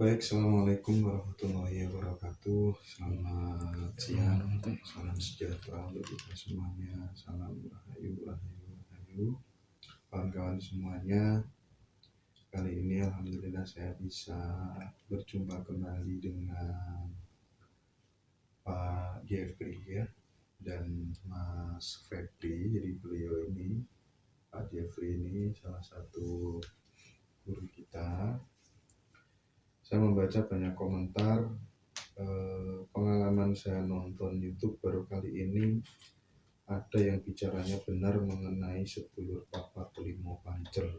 Baik, Assalamualaikum warahmatullahi wabarakatuh. Selamat siang, salam sejahtera untuk kita semuanya. Salam rahayu, rahayu, rahayu. Kawan-kawan semuanya, kali ini alhamdulillah saya bisa berjumpa kembali dengan Pak Jeffrey ya, dan Mas Febri. Jadi beliau ini, Pak Jeffrey ini salah satu guru kita. Saya membaca banyak komentar, pengalaman saya nonton YouTube baru kali ini ada yang bicaranya benar mengenai sedulur papa kelimo pancer.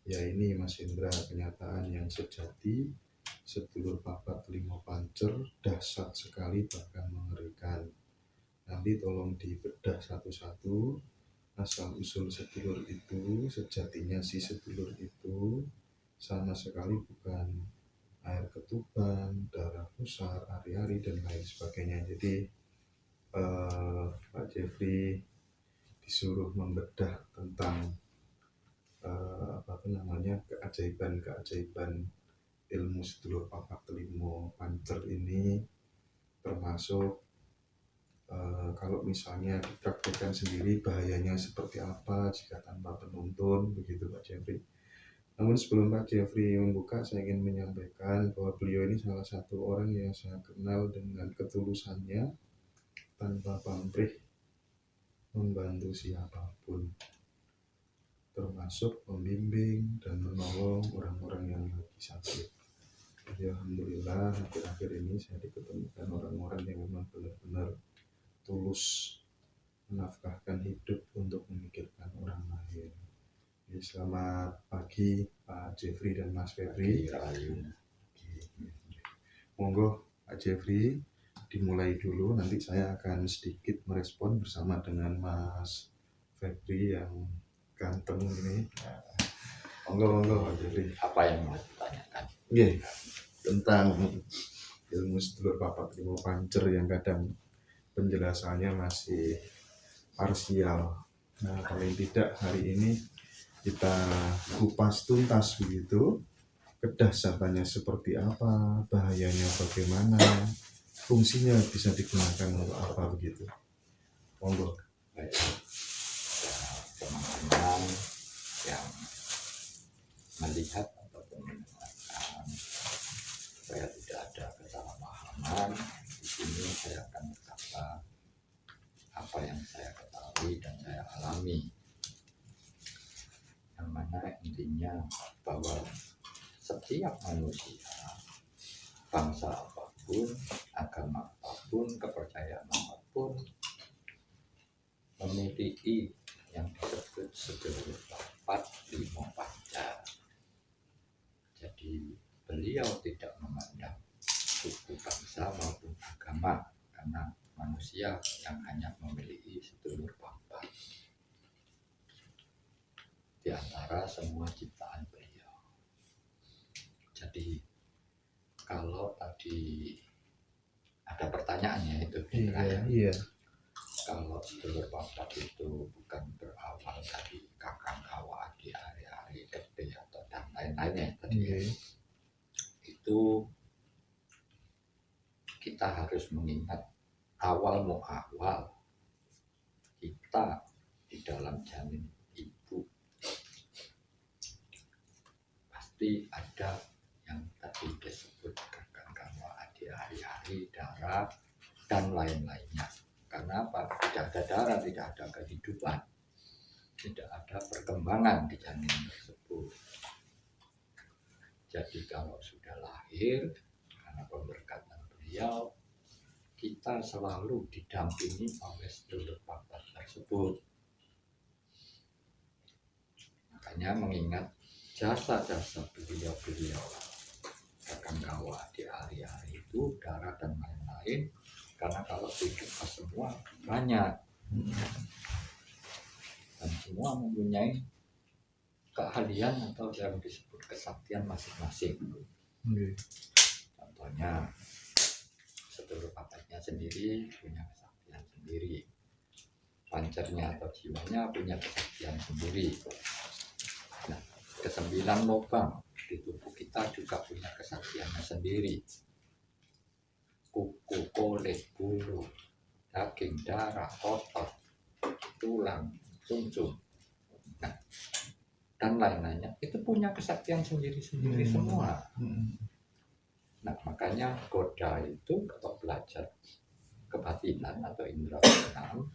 Ya ini Mas Indra, kenyataan yang sejati. Sedulur papa kelimo pancer dahsyat sekali, bahkan mengerikan. Nanti tolong dibedah satu-satu asal usul sedulur itu. Sejatinya si sedulur itu sama sekali bukan air ketuban, darah pusar, ari-ari dan lain sebagainya. Jadi Pak Jeffrey disuruh membedah tentang keajaiban ilmu sedulur papa kelimo pancer ini, termasuk kalau misalnya dipraktikkan sendiri bahayanya seperti apa jika tanpa penuntun, begitu Pak Jeffrey. Namun sebelum Pak Jeffrey membuka, saya ingin menyampaikan bahwa beliau ini salah satu orang yang saya kenal dengan ketulusannya, tanpa pamrih membantu siapapun, termasuk membimbing dan menolong orang-orang yang lagi sakit. Jadi alhamdulillah akhir-akhir ini saya diketemukan orang-orang yang memang benar-benar tulus menafkahkan hidup untuk memikirkan orang lain. Jadi selamat pagi Pak Jeffrey dan Mas Febri. Monggo Pak Jeffrey dimulai dulu, nanti saya akan sedikit merespon bersama dengan Mas Febri yang ganteng ini. Monggo Pak Jeffrey. Apa yang mau ditanyakan? Tentang ilmu sedulur papa kelimo pancer yang kadang penjelasannya masih parsial. Nah, paling tidak hari ini kita kupas tuntas begitu, kedahsyatannya seperti apa, bahayanya bagaimana, fungsinya bisa digunakan untuk apa begitu. Monggo. Baik, teman-teman yang melihat ataupun mendengarkan, supaya tidak ada kesalahpahaman, di sini saya akan berkata apa yang saya ketahui dan saya alami. Yang mana intinya bahwa setiap manusia, bangsa apapun, agama apapun, kepercayaan apapun, memiliki yang disebut sedulur papa kelimo pancer. Jadi beliau tidak memandang suku, bangsa maupun agama, karena manusia yang hanya memiliki sedulur papa di antara semua ciptaan beliau. Jadi kalau tadi ada pertanyaannya itu Iya. Kalau sedulur papa itu bukan berawal dari kakang kawa, adik, ari-ari, gede atau dan lain-lainnya tadi, itu kita harus mengingat awal muawal kita di dalam janin ibu pasti ada yang tadi disebut kakang kawa, adik, ari-ari, darah dan lain-lainnya. Karena apa? Tidak ada darah, tidak ada kehidupan, tidak ada perkembangan di janin tersebut. Jadi kalau sudah lahir, karena pemberkatan beliau, kita selalu didampingi oleh sedulur papa tersebut. Makanya mengingat jasa-jasa beliau-beliau, kakang kawa, di hari-hari itu, darah dan lain-lain. Karena kalau hidup semua banyak dan semua mempunyai keahlian atau yang disebut kesaktian masing-masing. Contohnya sedulur papanya sendiri punya kesaktian sendiri, pancernya atau jiwanya punya kesaktian sendiri. Nah, 9 lubang di tubuh kita kita juga punya kesaktiannya sendiri. Kuku, kulit, bulu, daging, darah, otot, tulang, sumsum, nah, dan lain-lainnya itu punya kesaktian sendiri-sendiri semua. Nah, makanya Goda itu kalau belajar kebatinan atau indera keenam,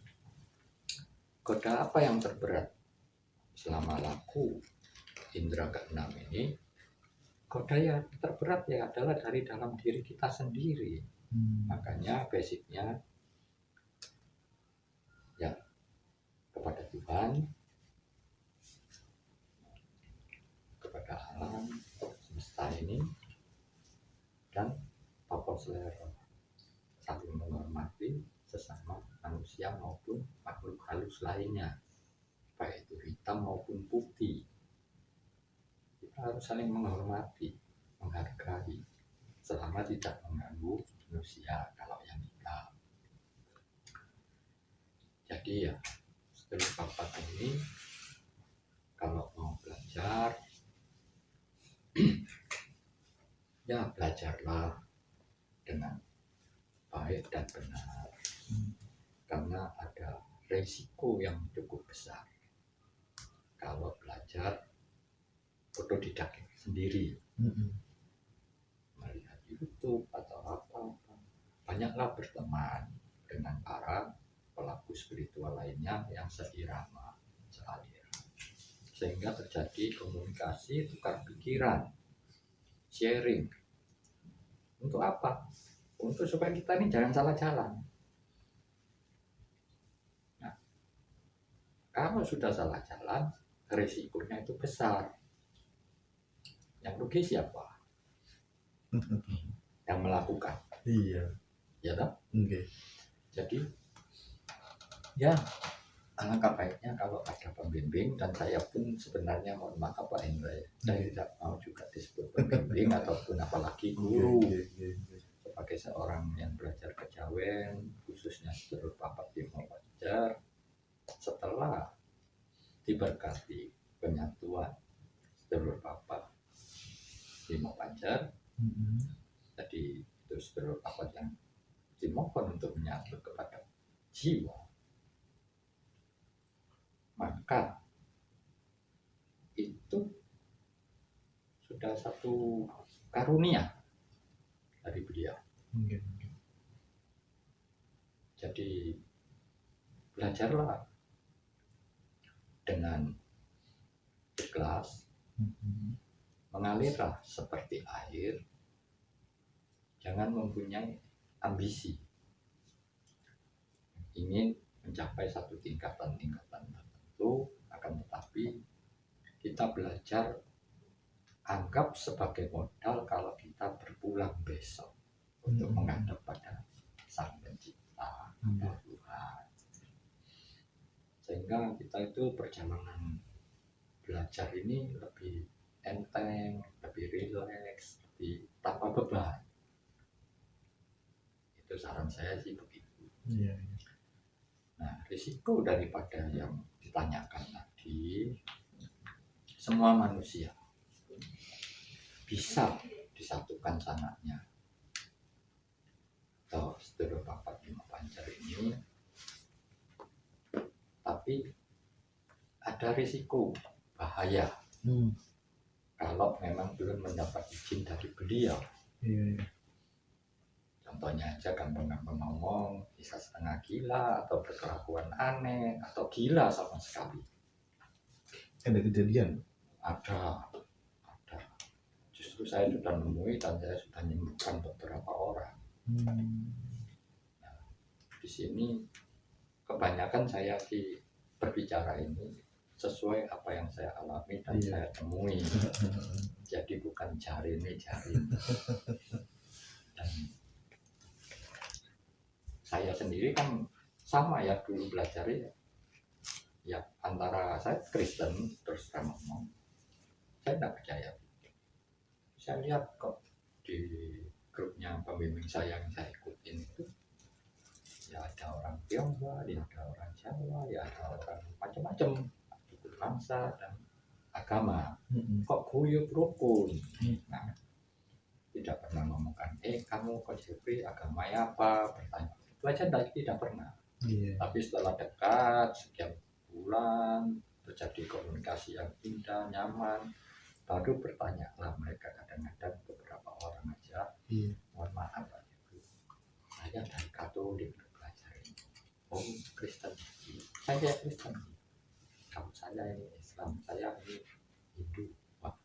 Goda apa yang terberat selama laku indera keenam ini? Goda yang terberat ya adalah dari dalam diri kita sendiri. Makanya basicnya ya kepada Tuhan, kepada alam semesta ini, dan Papa Selero, saling menghormati sesama manusia maupun makhluk halus lainnya, baik itu hitam maupun putih. Kita harus saling menghormati, menghargai, selama tidak mengganggu manusia kalau yang hitam. Jadi ya setelah Papa ini kalau mau belajar ya belajarlah dengan baik dan benar, karena ada resiko yang cukup besar kalau belajar otodidak sendiri, melihat YouTube atau apa. Banyaklah berteman dengan para pelaku spiritual lainnya yang seirama, sealiran, sehingga terjadi komunikasi, tukar pikiran, sharing. Untuk apa? Untuk supaya kita ini jangan salah jalan. Nah, kalau sudah salah jalan, risikonya itu besar. Yang rugi siapa? Yang melakukan. Iya. Ya tak? Oke. Jadi, ya alangkah baiknya kalau ada pembimbing, dan saya pun sebenarnya mohon maaf Pak Hendra, saya tidak mau juga disebut pembimbing ataupun apalagi guru. Sebagai seorang yang belajar kejawen, khususnya sedulur Papa Timo Pancer, setelah diberkati penyatuan sedulur Papa Timo Pancer, jadi itu sedulur Papa yang dimohon untuk menyatu kepada jiwa, maka itu sudah satu karunia dari beliau. Jadi belajarlah dengan ikhlas, mengalirlah seperti air, jangan mempunyai ambisi ingin mencapai satu tingkatan-tingkatan tertentu, akan tetapi kita belajar anggap sebagai modal kalau kita berpulang besok untuk menghadap pada Sang Pencipta, Tuhan. Sehingga kita itu perjalanan belajar ini lebih enteng, lebih rileks, lebih tanpa beban. Itu saran saya sih begitu. Iya. Nah, risiko daripada yang ditanyakan tadi, semua manusia bisa disatukan sanatnya. Atau sedulur Papa Timo Pancer ini, tapi ada risiko bahaya kalau memang belum mendapat izin dari beliau. Iya. Contohnya aja gampang-gampang ngomong bisa setengah gila atau berkelakuan aneh atau gila sama sekali. Ada kejadian? Ada. Justru saya sudah menemui dan saya sudah menyembuhkan beberapa orang. Nah, di sini kebanyakan saya sih berbicara ini sesuai apa yang saya alami dan saya temui. Jadi bukan jari ini. Dan saya sendiri kan sama ya dulu belajar ya antara saya Kristen terus terang ngomong, saya tidak percaya. Saya lihat kok di grupnya pembimbing saya yang saya ikutin itu ya ada orang Tionghoa, ya ada orang Jawa, ya ada orang macam-macam suku bangsa dan agama, Mm-mm. kok guyub rukun. Nah, tidak pernah ngomongkan, kamu kok Jeffrey agamanya apa? Bertanya. Itu aja tidak pernah. Iya. Tapi setelah dekat, sekian bulan, terjadi komunikasi yang indah, nyaman, baru bertanya lah mereka kadang-kadang beberapa orang aja. Iya. Mohon maaf Pak Jeffrey, saya dari Katolik belajar ini. Oh Kristen, saya Kristen. Kamu saya ini Islam, saya ini Hindu. Wah,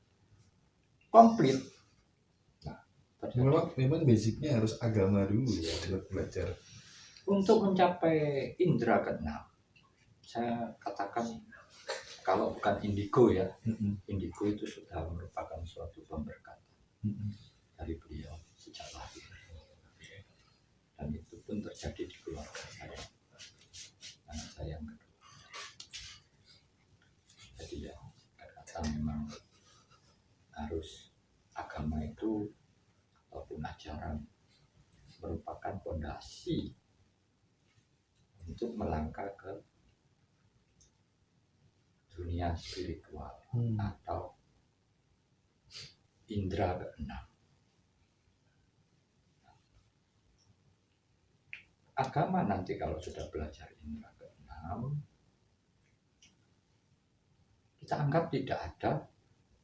komplit. Nah, Memang basicnya harus agama dulu ya buat belajar. untuk mencapai indera keenam, saya katakan kalau bukan indigo ya, indigo itu sudah merupakan suatu pemberkatan dari beliau sejak lahir, dan itu pun terjadi di keluarga saya, anak saya yang kedua. Jadi ya kata memang harus agama itu ataupun ajaran merupakan fondasi untuk melangkah ke dunia spiritual atau indera keenam. Agama nanti kalau sudah belajar indera keenam, kita anggap tidak ada,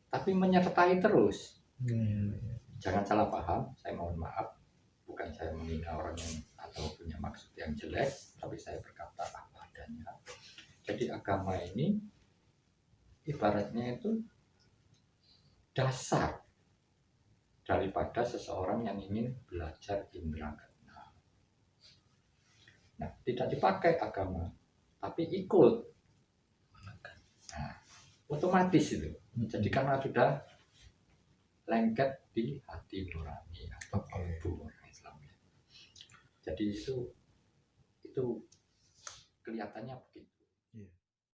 tapi menyertai terus. Jangan salah paham, saya mohon maaf, bukan saya menghina orang yang atau punya maksud yang jelek, tapi saya berkata apa adanya. Jadi agama ini ibaratnya itu dasar daripada seseorang yang ingin belajar indera keenam. Nah, tidak dipakai agama, tapi ikut. Nah, otomatis itu. Jadi karena sudah lengket di hati nurani atau kalbu orang Islam. Jadi itu kelihatannya begitu.